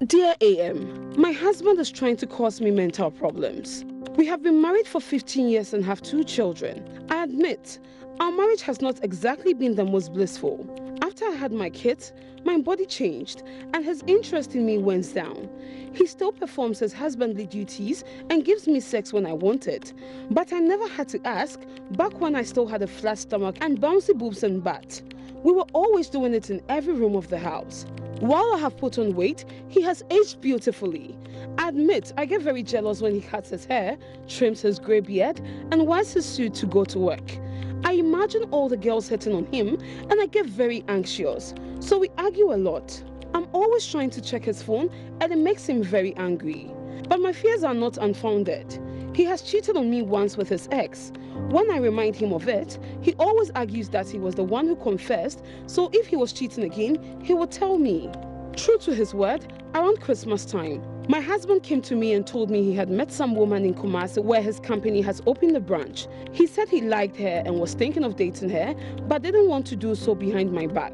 Dear AM, my husband is trying to cause me mental problems. We have been married for 15 years and have 2 children. I admit, our marriage has not exactly been the most blissful. After I had my kids, my body changed and his interest in me went down. He still performs his husbandly duties and gives me sex when I want it. But I never had to ask back when I still had a flat stomach and bouncy boobs and butt. We were always doing it in every room of the house. While I have put on weight, he has aged beautifully. I admit I get very jealous when he cuts his hair, trims his grey beard, and wears his suit to go to work. I imagine all the girls hitting on him and I get very anxious. So we argue a lot. I'm always trying to check his phone and it makes him very angry. But my fears are not unfounded. He has cheated on me once with his ex. When I remind him of it, he always argues that he was the one who confessed, so if he was cheating again, he would tell me. True to his word, around Christmas time, my husband came to me and told me he had met some woman in Kumasi where his company has opened a branch. He said he liked her and was thinking of dating her, but didn't want to do so behind my back.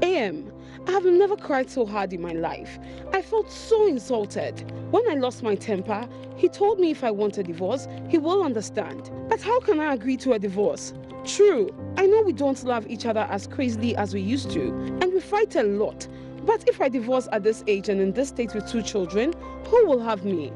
AM, I have never cried so hard in my life. I felt so insulted. When I lost my temper, he told me if I want a divorce, he will understand. But how can I agree to a divorce? True, I know we don't love each other as crazily as we used to, and we fight a lot. But if I divorce at this age and in this state with 2 children, who will have me?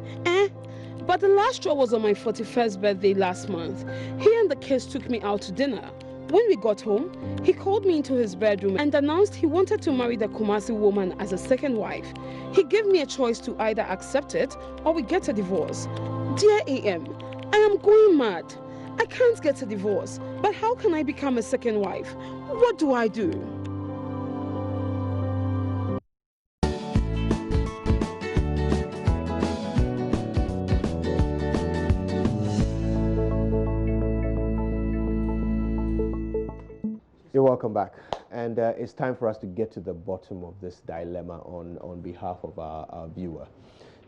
But the last straw was on my 41st birthday last month. He and the kids took me out to dinner. When we got home, he called me into his bedroom and announced he wanted to marry the Kumasi woman as a second wife. He gave me a choice to either accept it or we get a divorce. Dear AM, I am going mad. I can't get a divorce, but how can I become a second wife? What do I do? You're welcome back. And it's time for us to get to the bottom of this dilemma on behalf of our viewer.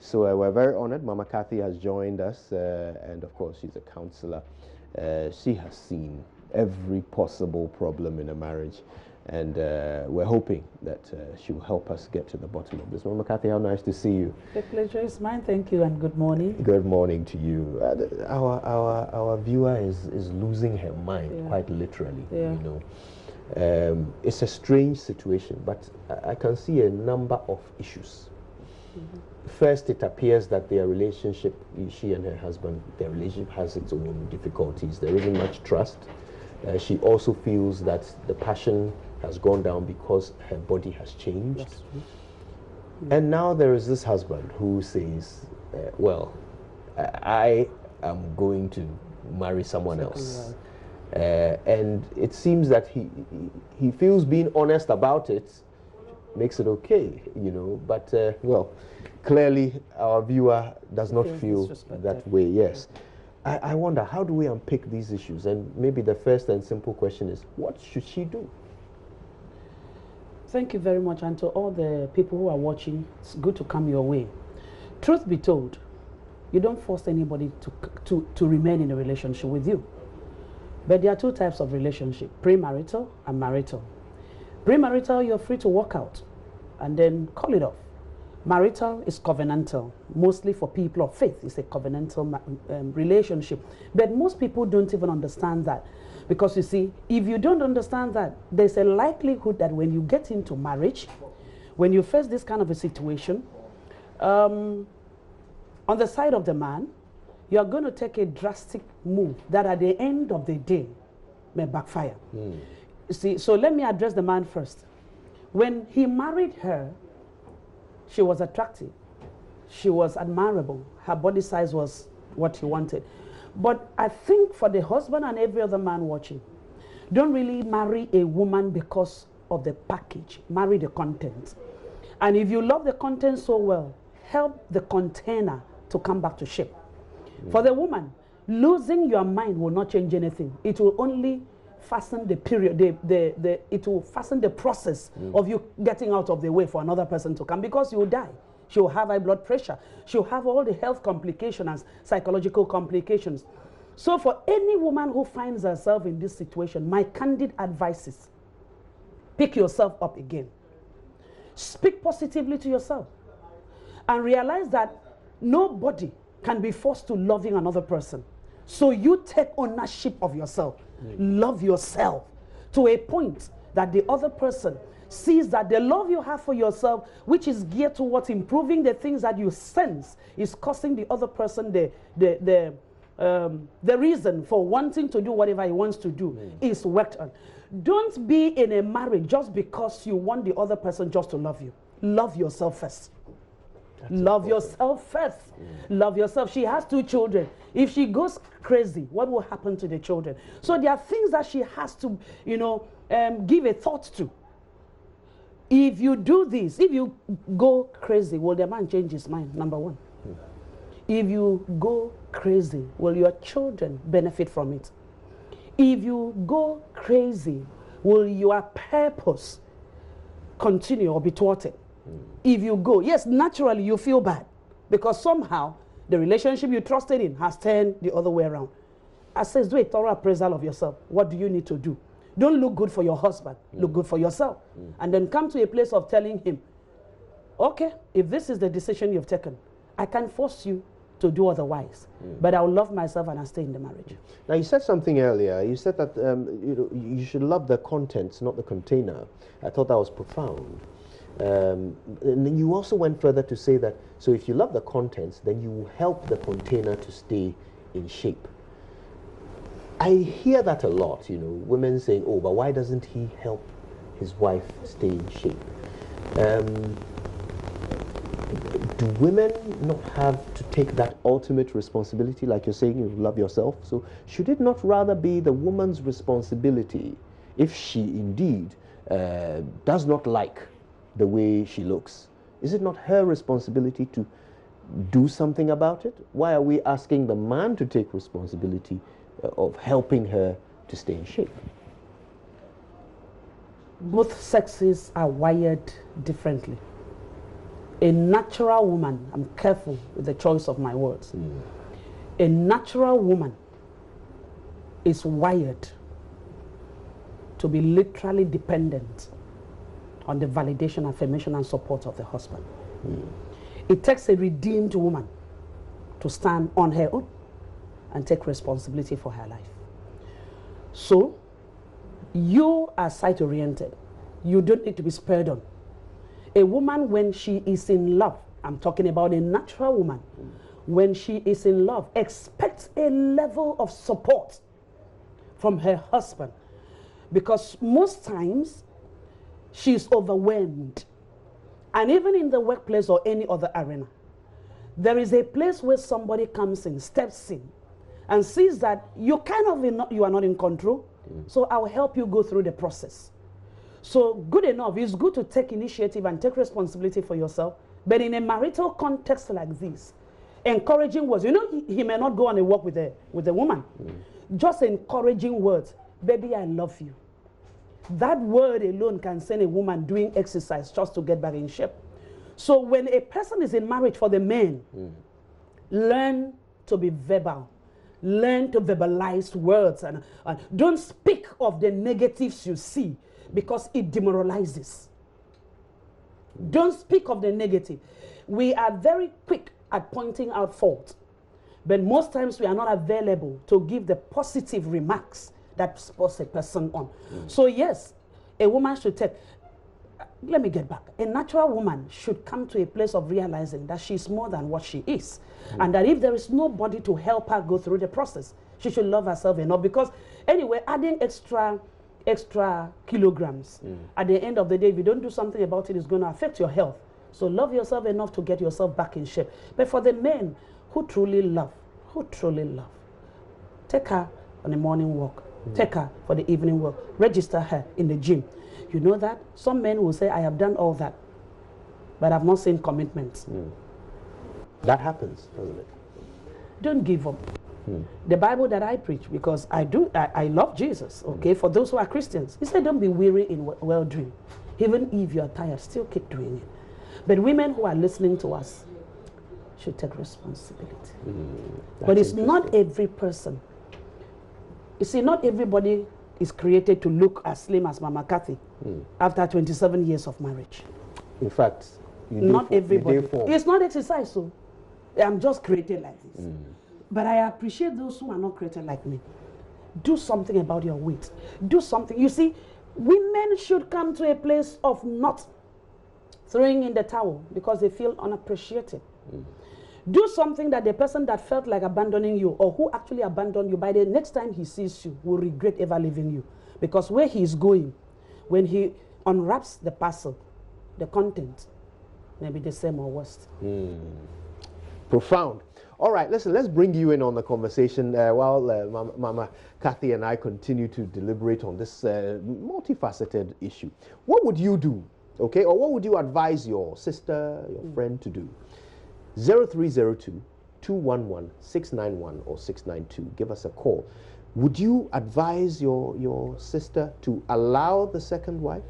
So we're very honored. Mama Kathy has joined us, and of course, she's a counselor. She has seen every possible problem in a marriage, and we're hoping that she will help us get to the bottom of this. Mama Kathy, how nice to see you. The pleasure is mine. Thank you, and good morning. Good morning to you. Our viewer is losing her mind, quite literally. Yeah. You know. It's a strange situation, but I can see a number of issues. First, it appears that their relationship, she and her husband, their relationship has its own difficulties. There isn't much trust. She also feels that the passion has gone down because her body has changed. And now there is this husband who says, well, I am going to marry someone else. And it seems that he feels being honest about it makes it okay, you know, but well, clearly our viewer does not feel that way. Yes. I wonder, how do we unpick these issues? And maybe the first and simple question is, what should she do? Thank you very much, and to all the people who are watching, it's good to come your way. Truth be told, you don't force anybody to remain in a relationship with you. But there are 2 types of relationship, premarital and marital. Premarital, you're free to walk out and then call it off. Marital is covenantal, mostly for people of faith. It's a covenantal relationship. But most people don't even understand that. Because you see, if you don't understand that, there's a likelihood that when you get into marriage, when you face this kind of a situation, on the side of the man, you are going to take a drastic move that at the end of the day may backfire. You see, so let me address the man first. When he married her, she was attractive. She was admirable. Her body size was what he wanted. But I think for the husband and every other man watching, don't really marry a woman because of the package. Marry the content. And if you love the content so well, help the container to come back to shape. For the woman, losing your mind will not change anything. It will only fasten the period, it will fasten the process of you getting out of the way for another person to come, because you will die. She will have high blood pressure. She will have all the health complications and psychological complications. So for any woman who finds herself in this situation, my candid advice is, pick yourself up again. Speak positively to yourself. and realize that nobody can be forced to loving another person. So you take ownership of yourself. Love yourself to a point that the other person sees that the love you have for yourself, which is geared towards improving the things that you sense, is causing the other person the reason for wanting to do whatever he wants to do is worked on. Don't be in a marriage just because you want the other person just to love you. Love yourself first. Love yourself first. Love yourself. She has 2 children. If she goes crazy, what will happen to the children? So there are things that she has to, give a thought to. If you do this, if you go crazy, will the man change his mind? Number 1. If you go crazy, will your children benefit from it? If you go crazy, will your purpose continue or be thwarted? If you go, yes, naturally you feel bad because somehow the relationship you trusted in has turned the other way around. I says, do a thorough appraisal of yourself. What do you need to do? Don't look good for your husband. Look good for yourself. And then come to a place of telling him, okay, if this is the decision you've taken, I can't force you to do otherwise. But I'll love myself and I'll stay in the marriage. Now, you said something earlier. You said that you should love the contents, not the container. I thought that was profound. And then you also went further to say that, so if you love the contents, then you will help the container to stay in shape. I hear that a lot, women saying, oh, but why doesn't he help his wife stay in shape? Do women not have to take that ultimate responsibility, like you're saying, you love yourself? So should it not rather be the woman's responsibility, if she indeed does not like the way she looks? Is it not her responsibility to do something about it? Why are we asking the man to take responsibility of helping her to stay in shape? Both sexes are wired differently. A natural woman, I'm careful with the choice of my words. A natural woman is wired to be literally dependent on the validation, affirmation, and support of the husband. It takes a redeemed woman to stand on her own and take responsibility for her life. So, you are sight-oriented. You don't need to be spurred on. A woman, when she is in love, I'm talking about a natural woman, when she is in love, expects a level of support from her husband. Because most times, she's overwhelmed. And even in the workplace or any other arena, there is a place where somebody comes in, steps in, and sees that you are not in control, so I'll help you go through the process. So good enough, it's good to take initiative and take responsibility for yourself, but in a marital context like this, encouraging words, he may not go on a walk with a woman, just encouraging words, baby, I love you. That word alone can send a woman doing exercise just to get back in shape. So when a person is in marriage, for the men, learn to be verbal. Learn to verbalize words and don't speak of the negatives you see because it demoralizes. Don't speak of the negative. We are very quick at pointing out fault, but most times we are not available to give the positive remarks that spurs a person on. So yes, a woman should take, let me get back. A natural woman should come to a place of realizing that she's more than what she is. And that if there is nobody to help her go through the process, she should love herself enough. Because anyway, adding extra kilograms, at the end of the day, if you don't do something about it, it's going to affect your health. So love yourself enough to get yourself back in shape. But for the men who truly love, take her on a morning walk. Take her for the evening walk. Register her in the gym. You know that? Some men will say, I have done all that, but I've not seen commitments. That happens, doesn't it? Don't give up. The Bible that I preach, because I love Jesus, okay? For those who are Christians, he said, don't be weary in well-doing. Even if you are tired, still keep doing it. But women who are listening to us should take responsibility. But it's not every person. You see, not everybody is created to look as slim as Mama Kathy after 27 years of marriage. In fact, Not everybody. It's not exercise, so I'm just created like this. But I appreciate those who are not created like me. Do something about your weight. Do something. You see, women should come to a place of not throwing in the towel because they feel unappreciated. Do something that the person that felt like abandoning you or who actually abandoned you, by the next time he sees you, will regret ever leaving you. Because where he is going, when he unwraps the parcel, the content may be the same or worse. Profound. All right, listen, let's bring you in on the conversation while Mama Kathy and I continue to deliberate on this multifaceted issue. What would you do, okay, or what would you advise your sister, your friend to do? 0302-211-691 or 692. Give us a call. Would you advise your sister to allow the second wife,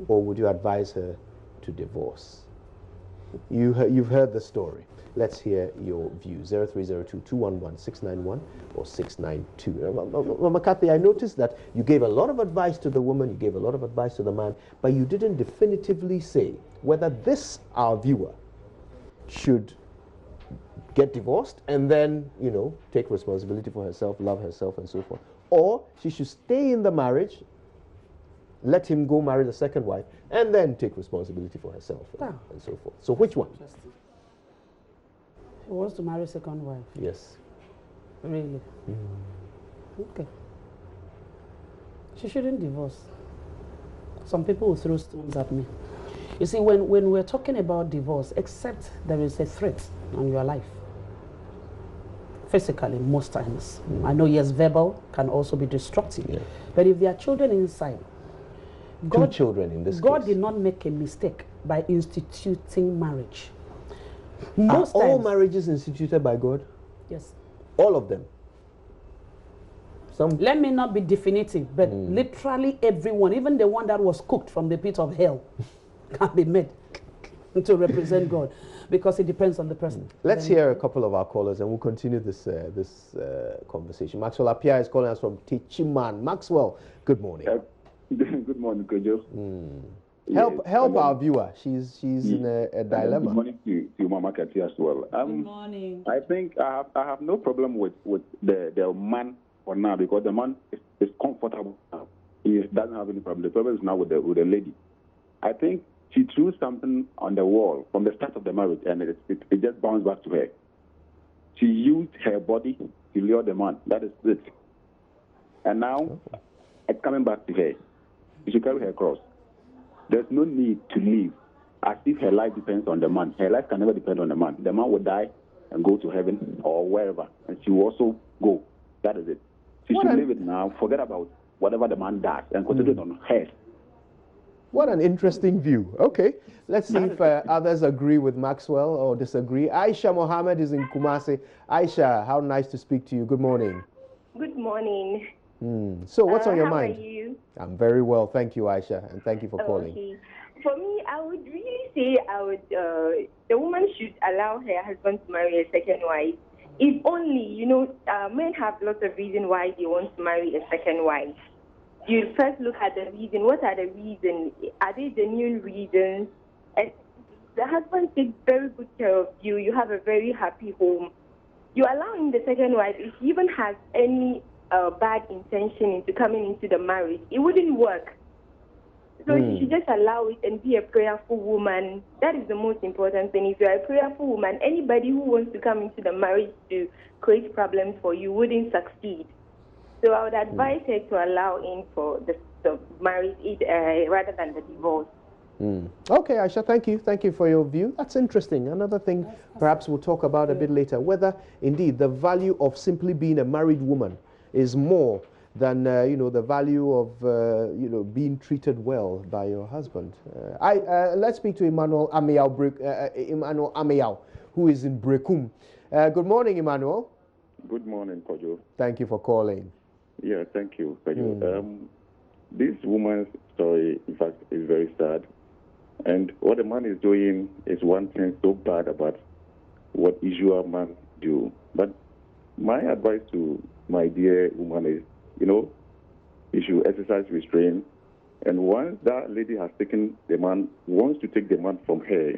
or would you advise her to divorce? You've heard the story. Let's hear your view. 0302-211-691 or 692. Mama Kathy, I noticed that you gave a lot of advice to the woman, you gave a lot of advice to the man, but you didn't definitively say whether this, our viewer, should get divorced and then, you know, take responsibility for herself, love herself and so forth, or she should stay in the marriage, let him go marry the second wife, and then take responsibility for herself and so forth. So which one? He wants to marry a second wife. Yes. Really? Okay. She shouldn't divorce. Some people will throw stones at me. You see, when we're talking about divorce, except there is a threat on your life, physically, most times. I know, yes, verbal can also be destructive. Yeah. But if there are children inside, two children in this God case. did not make a mistake by instituting marriage. Are all marriages instituted by God? Yes. All of them? Let me not be definitive, but literally everyone, even the one that was cooked from the pit of hell, can be made to represent God, because it depends on the person. Let's hear a couple of our callers and we'll continue this conversation. Maxwell Apia is calling us from Techiman. Maxwell, good morning. Good morning, Kojo. Help our viewer. She's in a dilemma. Good morning to Mama Kathy as well. Good morning. I think I have no problem with the man for now, because the man is comfortable now. He doesn't have any problem. The problem is now with the lady. I think she threw something on the wall from the start of the marriage, and it just bounced back to her. She used her body to lure the man. That is it. And now it's coming back to her. She should carry her cross. There's no need to live as if her life depends on the man. Her life can never depend on the man. The man will die and go to heaven or wherever, and she will also go. That is it. She should live it now, forget about whatever the man does, and concentrate on her. What an interesting view. Okay, let's see if others agree with Maxwell or disagree. Aisha Mohammed is in Kumasi. Aisha, how nice to speak to you. Good morning. Good morning. So what's on your mind? How are you? I'm very well, thank you, Aisha, and thank you for calling. Okay. For me, I would really say the woman should allow her husband to marry a second wife. If only, men have lots of reasons why they want to marry a second wife. You first look at the reason. What are the reasons? Are they genuine reasons? And the husband takes very good care of you. You have a very happy home. You're allowing the second wife, if he even has any bad intention into coming into the marriage, it wouldn't work. So you should just allow it and be a prayerful woman. That is the most important thing. If you're a prayerful woman, anybody who wants to come into the marriage to create problems for you wouldn't succeed. So I would advise her to allow in for the marriage rather than the divorce. Okay, Aisha, thank you. Thank you for your view. That's interesting. Another thing perhaps we'll talk about a bit later, whether indeed the value of simply being a married woman is more than the value of being treated well by your husband. Let's speak to Emmanuel Amiao, who is in Brekum. Good morning, Emmanuel. Good morning, Kojo. Thank you for calling. Yeah, thank you, Kojo. This woman's story, in fact, is very sad. And what the man is doing is one thing so bad about what usual man do. But my advice to my dear woman is, you should exercise restraint And once that lady has taken the man, wants to take the man from her,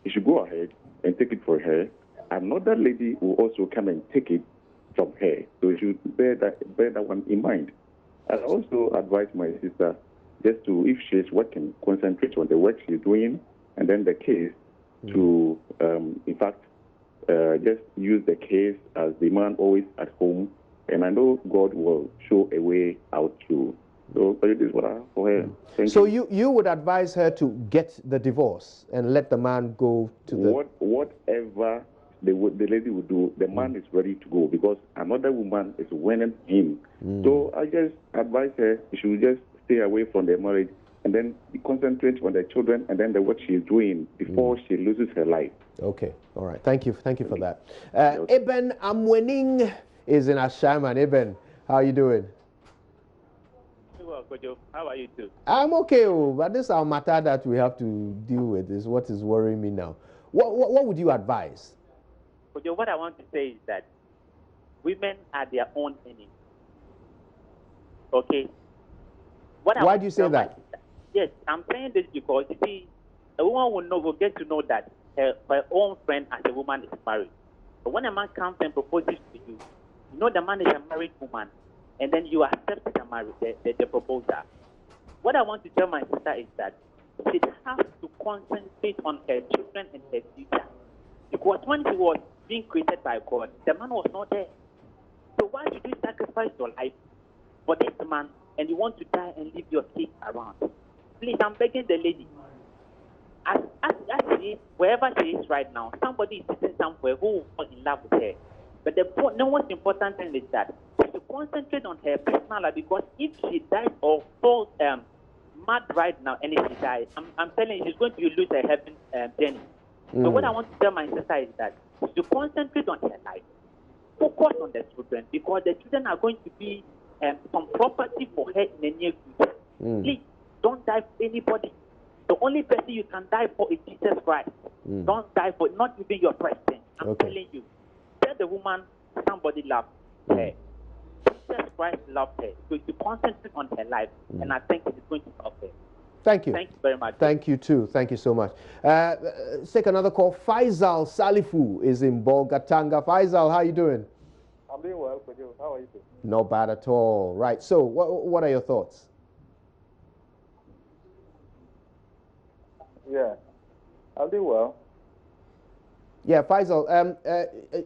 he should go ahead and take it for her. Another lady will also come and take it from her. So you should bear that one in mind. I also advise my sister just to, if she's working, concentrate on the work she's doing, and then the case to, in fact, just use the case as the man always at home. And I know God will show a way out to. So this is what I have for her. Thank you. You would advise her to get the divorce and let the man go to the... Whatever the lady would do, the man is ready to go because another woman is winning him. So I just advise her she should just stay away from the marriage and then concentrate on the children and then what she's doing before she loses her life. Okay. All right. Thank you for that. Eben Amwening is in Ashaman. Eben, how are you doing? Well, Kojo, how are you too? I'm okay, but this is our matter that we have to deal with. Is what is worrying me now. What would you advise? Kojo, what I want to say is that women are their own enemy. Okay. Why do you say that? Yes, I'm saying this because you see, a woman will get to know that her own friend as a woman is married. But when a man comes and proposes to you, you know the man is a married woman, and then you accept the proposal. What I want to tell my sister is that she has to concentrate on her children and her future. Because when she was being created by God, the man was not there. So why should you sacrifice your life for this man and you want to die and leave your kids around? Please, I'm begging the lady. As she is, wherever she is right now, somebody is sitting somewhere who will fall in love with her. But the most important thing is that she should concentrate on her personal life, because if she dies or falls mad right now and if she dies, I'm telling you, she's going to lose her heaven journey. So what I want to tell my sister is that she should concentrate on her life, focus on the children, because the children are going to be some property for her in the near future. Please, don't die for anybody. The only person you can die for is Jesus Christ. Don't die for not even your president. I'm telling you. Tell the woman somebody loved her. Jesus Christ loved her. So you concentrate on her life, and I think it's going to help her. Thank you. Thank you very much. Thank you too. Thank you so much. Let's take another call. Faisal Salifu is in Bolgatanga. Faisal, how are you doing? I'm doing well, Kojo. How are you doing? Not bad at all. Right. So, what are your thoughts? Yeah, I'll do well. Yeah, Faisal,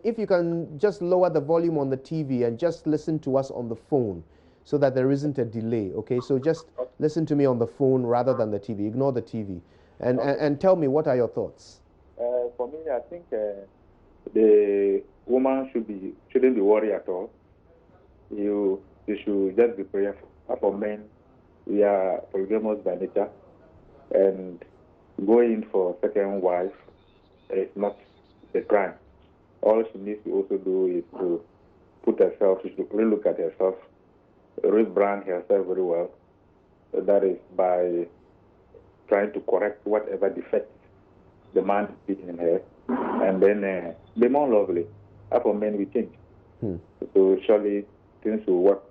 if you can just lower the volume on the TV and just listen to us on the phone so that there isn't a delay, okay? So just listen to me on the phone rather than the TV. Ignore the TV. And tell me, what are your thoughts? For me, I think the woman shouldn't be worried at all. You should just be prayerful. For men, we are polygamous by nature, and going for a second wife is not a crime. All she needs to also do is to put herself, she should really look at herself, rebrand herself very well. So that is by trying to correct whatever defect the man is in her, and then be more lovely. For men, we change. So surely things will work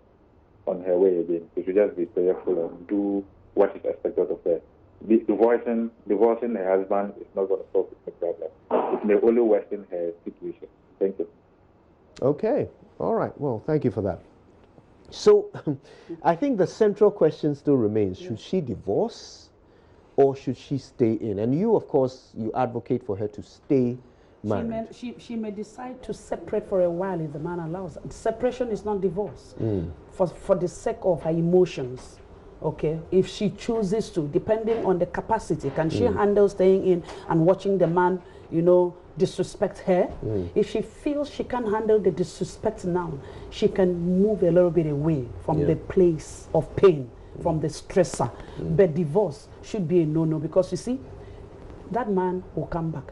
on her way again. She should just be prayerful and do what is expected of her. Divorcing her husband is not going to solve the problem. It may only worsen her situation. Thank you. Okay. All right. Well, thank you for that. So, I think the central question still remains, should she divorce or should she stay in? And you, of course, you advocate for her to stay married. She may decide to separate for a while if the man allows it. Separation is not divorce. For the sake of her emotions. Okay, if she chooses to, depending on the capacity, can she handle staying in and watching the man, disrespect her? If she feels she can't handle the disrespect now, she can move a little bit away from the place of pain, from the stressor. But divorce should be a no-no, because you see, that man will come back.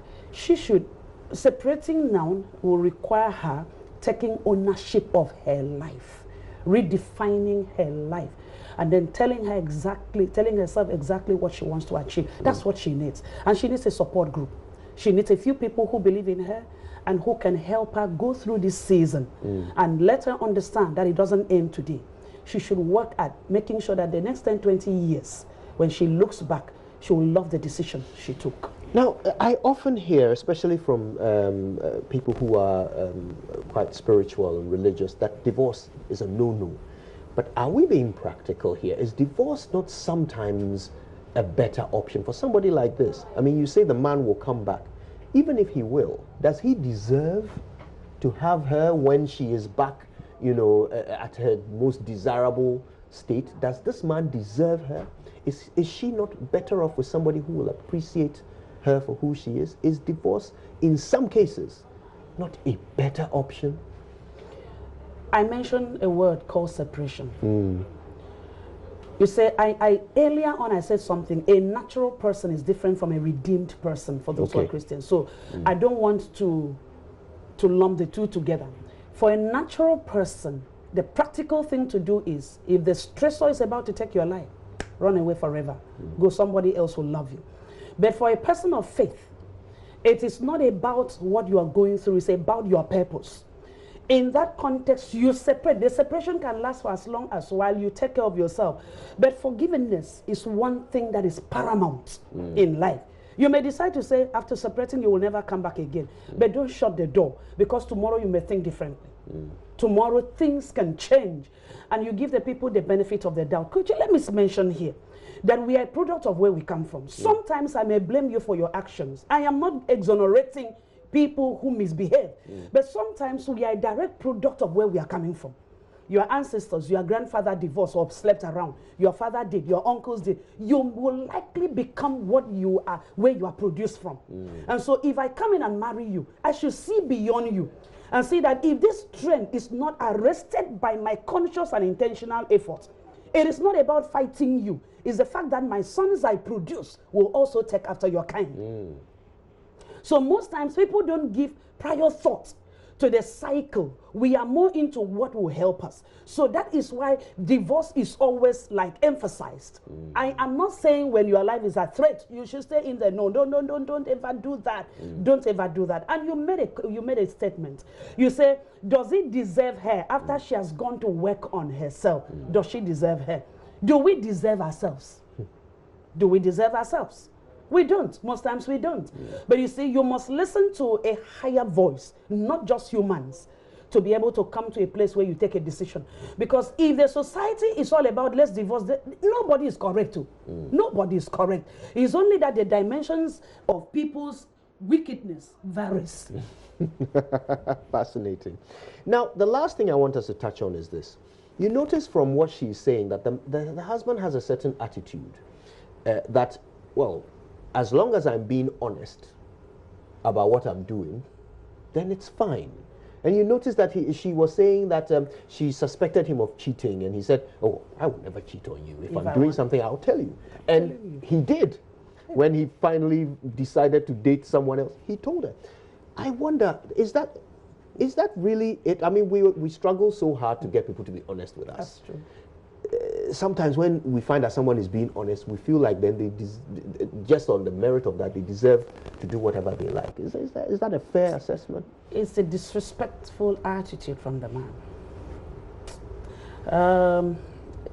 Separating now will require her taking ownership of her life, redefining her life, and then telling herself exactly what she wants to achieve. That's what she needs. And she needs a support group. She needs a few people who believe in her and who can help her go through this season and let her understand that it doesn't end today. She should work at making sure that the next 10, 20 years when she looks back, she will love the decision she took. Now, I often hear, especially from people who are quite spiritual and religious, that divorce is a no-no. But are we being practical here? Is divorce not sometimes a better option for somebody like this? I mean, you say the man will come back. Even if he will, does he deserve to have her when she is back, you know, at her most desirable state? Does this man deserve her? Is she not better off with somebody who will appreciate her for who she is? Is divorce, in some cases, not a better option? I mentioned a word called separation. You say, earlier on I said something, a natural person is different from a redeemed person for those who are Christians. So I don't want to lump the two together. For a natural person, the practical thing to do is, if the stressor is about to take your life, run away forever. Go, somebody else will love you. But for a person of faith, it is not about what you are going through, it's about your purpose. In that context, you separate. The separation can last for as long as while you take care of yourself. But forgiveness is one thing that is paramount in life. You may decide to say, after separating, you will never come back again. But don't shut the door, because tomorrow you may think differently. Tomorrow things can change, and you give the people the benefit of the doubt. Could you let me mention here that we are a product of where we come from? Sometimes I may blame you for your actions. I am not exonerating people who misbehave, but sometimes we are a direct product of where we are coming from. Your ancestors, your grandfather divorced or slept around, your father did, your uncles did. You will likely become what you are, where you are produced from. And so if I come in and marry you, I should see beyond you and see that if this trend is not arrested by my conscious and intentional effort, it is not about fighting you. It's the fact that my sons I produce will also take after your kind. So most times people don't give prior thought to the cycle. We are more into what will help us. So that is why divorce is always like emphasized. I am not saying when your life is at threat, you should stay in there. No, don't ever do that. Don't ever do that. And you made a statement. You say, does it deserve her after she has gone to work on herself? Does she deserve her? Do we deserve ourselves? Do we deserve ourselves? We don't. Most times we don't. But you see, you must listen to a higher voice, not just humans, to be able to come to a place where you take a decision. Because if the society is all about let's divorce, nobody is correct too. Nobody is correct. It's only that the dimensions of people's wickedness varies. Fascinating. Now, the last thing I want us to touch on is this. You notice from what she's saying that the husband has a certain attitude that, well, as long as I'm being honest about what I'm doing, then it's fine. And you notice that she was saying that she suspected him of cheating, and he said, oh, I would never cheat on you. If I'm doing something, I'll tell you. And he did. When he finally decided to date someone else, he told her. I wonder, is that really it? I mean, we struggle so hard to get people to be honest with us. That's true. Sometimes when we find that someone is being honest, we feel like then they just on the merit of that, they deserve to do whatever they like. Is that a fair assessment? It's a disrespectful attitude from the man.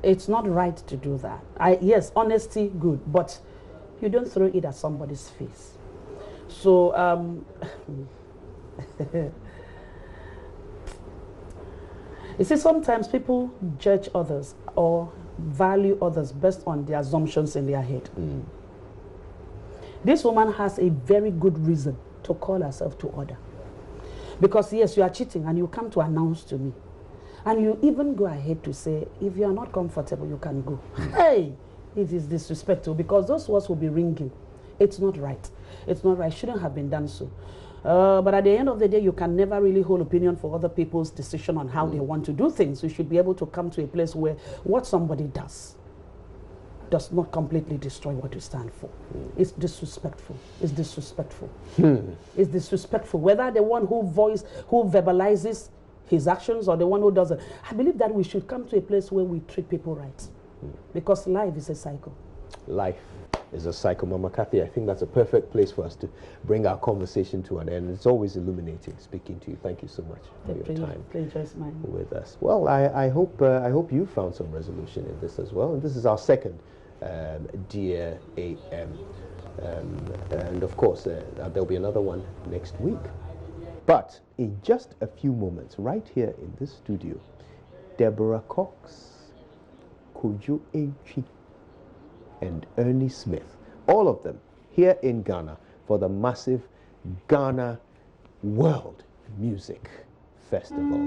It's not right to do that. Yes, honesty, good, but you don't throw it at somebody's face. So, you see, sometimes people judge others or value others based on the assumptions in their head. This woman has a very good reason to call herself to order. Because yes, you are cheating and you come to announce to me. And you even go ahead to say, if you are not comfortable, you can go. Hey, it is disrespectful, because those words will be ringing. It's not right. It's not right. It shouldn't have been done so. But at the end of the day, you can never really hold opinion for other people's decision on how they want to do things. You should be able to come to a place where what somebody does not completely destroy what you stand for. It's disrespectful. It's disrespectful. It's disrespectful. Whether the one who verbalizes his actions or the one who doesn't. I believe that we should come to a place where we treat people right. Because life is a cycle. Life is a cycle. Mama Kathy, I think that's a perfect place for us to bring our conversation to an end. It's always illuminating speaking to you. Thank you so much for your time with us. Well, I hope you found some resolution in this as well. And this is our second Dear AM. And of course, there'll be another one next week. But in just a few moments, right here in this studio, Deborah Cox, Kojo Entwi, and Ernie Smith, all of them here in Ghana for the massive Ghana World Music Festival.